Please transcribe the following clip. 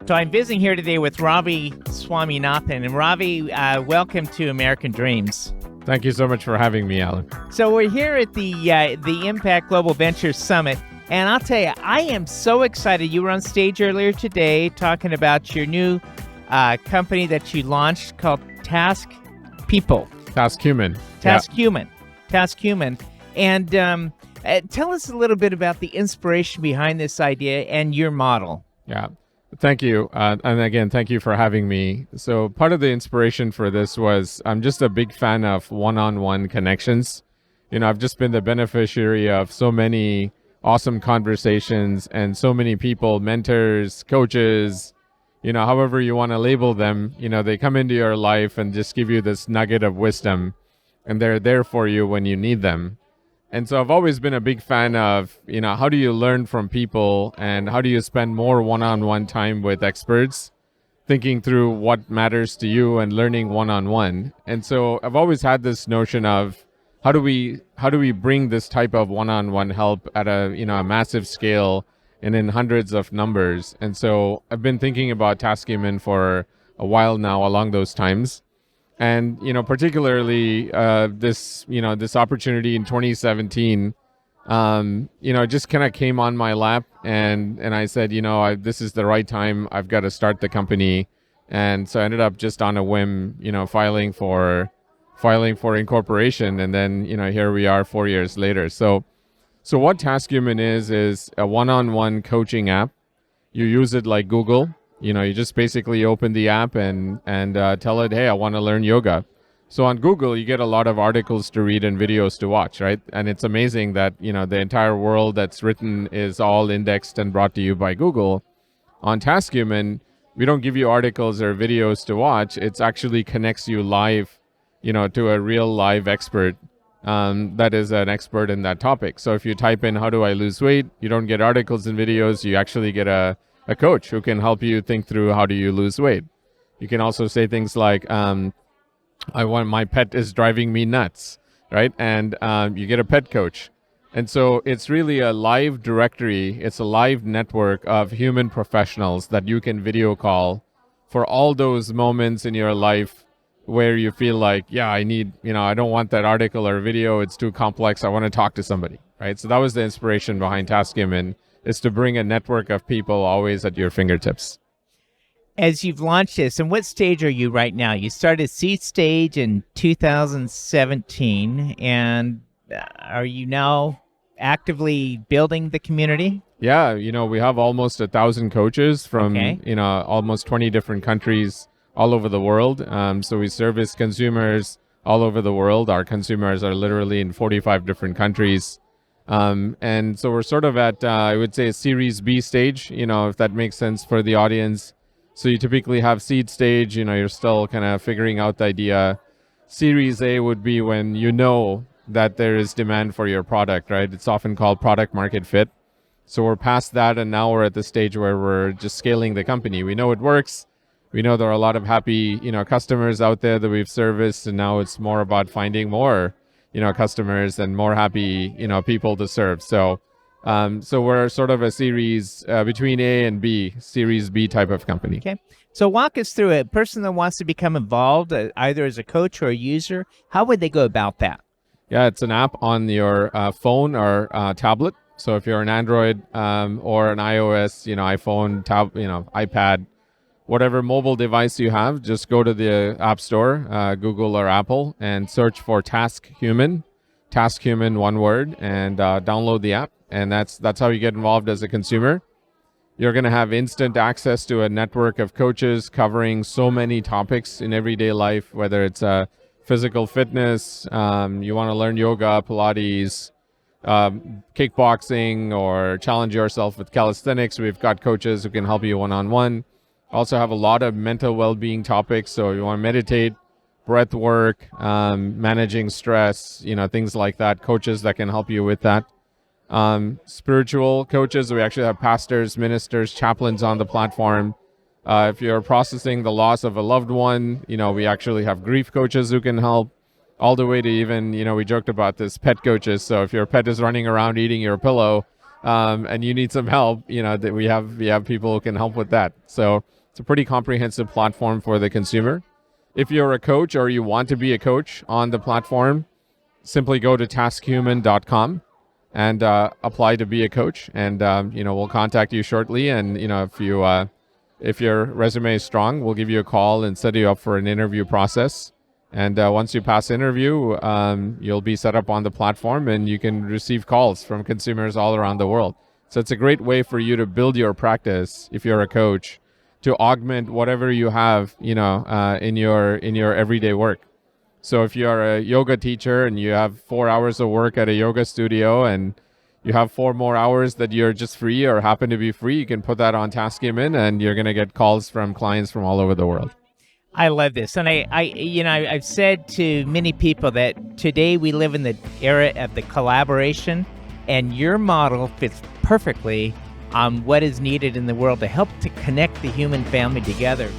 So I'm visiting here today with Ravi Swaminathan. And Ravi, welcome to American Dreams. Thank you so much for having me, Alan. So we're here at the Impact Global Ventures Summit. And I'll tell you, I am so excited. You were on stage earlier today talking about your new company that you launched called Task People. Task Human. Task Human. And tell us a little bit about the inspiration behind this idea and your model. Yeah. Thank you. And again, thank you for having me. So part of the inspiration for this was I'm just a big fan of one-on-one connections. You know, I've just been the beneficiary of so many awesome conversations and so many people, mentors, coaches, you know, however you want to label them, you know, they come into your life and just give you this nugget of wisdom, and they're there for you when you need them. And so I've always been a big fan of, you know, how do you learn from people and how do you spend more one-on-one time with experts, thinking through what matters to you and learning one-on-one. And so I've always had this notion of how do we bring this type of one-on-one help at a massive scale and in hundreds of numbers. And so I've been thinking about Task Human for a while now along those times. And, you know, particularly this opportunity in 2017, it just kind of came on my lap and I said, this is the right time. I've got to start the company. And so I ended up just on a whim, filing for incorporation. And then, here we are 4 years later. So what Task Human is a one-on-one coaching app. You use it like Google. You just basically open the app and tell it, hey, I want to learn yoga. So on Google, you get a lot of articles to read and videos to watch, right? And it's amazing that, the entire world that's written is all indexed and brought to you by Google. On Task Human, we don't give you articles or videos to watch. It actually connects you live, to a real live expert that is an expert in that topic. So if you type in, how do I lose weight? You don't get articles and videos. You actually get a coach who can help you think through how do you lose weight. You can also say things like, my pet is driving me nuts, right? And you get a pet coach. And so it's really a live directory. It's a live network of human professionals that you can video call for all those moments in your life where you feel like, yeah, I don't want that article or video. It's too complex. I want to talk to somebody, right? So that was the inspiration behind Task Human, is to bring a network of people always at your fingertips. As you've launched this, and what stage are you right now? You started seed stage in 2017, and are you now actively building the community? Yeah, we have almost 1,000 coaches from, almost 20 different countries all over the world. So we service consumers all over the world. Our consumers are literally in 45 different countries. And so we're sort of at, I would say, a Series B stage, if that makes sense for the audience. So you typically have seed stage, you're still kind of figuring out the idea. Series A would be when you know that there is demand for your product, right? It's often called product market fit. So we're past that, and now we're at the stage where we're just scaling the company. We know it works. We know there are a lot of happy, customers out there that we've serviced, and now it's more about finding more customers and more happy, people to serve. So we're sort of a series between A and B, Series B type of company. Okay. So walk us through it. A person that wants to become involved, either as a coach or a user, how would they go about that? Yeah, it's an app on your phone or tablet. So if you're an Android or an iOS, iPhone, iPad, whatever mobile device you have, just go to the App Store, Google or Apple, and search for Task Human, one word, and download the app. And that's how you get involved as a consumer. You're going to have instant access to a network of coaches covering so many topics in everyday life, whether it's physical fitness, you want to learn yoga, Pilates, kickboxing, or challenge yourself with calisthenics. We've got coaches who can help you one-on-one. Also have a lot of mental well-being topics. So you want to meditate, breath work, managing stress, things like that. Coaches that can help you with that. Spiritual coaches. We actually have pastors, ministers, chaplains on the platform. If you're processing the loss of a loved one, we actually have grief coaches who can help, all the way to even, we joked about this, pet coaches. So if your pet is running around eating your pillow, and you need some help, that we have people who can help with that. So it's a pretty comprehensive platform for the consumer. If you're a coach or you want to be a coach on the platform, simply go to taskhuman.com and apply to be a coach, and we'll contact you shortly. And if your resume is strong, we'll give you a call and set you up for an interview process. And once you pass interview, you'll be set up on the platform, and you can receive calls from consumers all around the world. So it's a great way for you to build your practice if you're a coach, to augment whatever you have, in your everyday work. So if you're a yoga teacher and you have 4 hours of work at a yoga studio, and you have 4 more hours that you're just free or happen to be free, you can put that on TaskHuman, and you're going to get calls from clients from all over the world. I love this. And I've said to many people that today we live in the era of the collaboration, and your model fits perfectly on what is needed in the world to help to connect the human family together.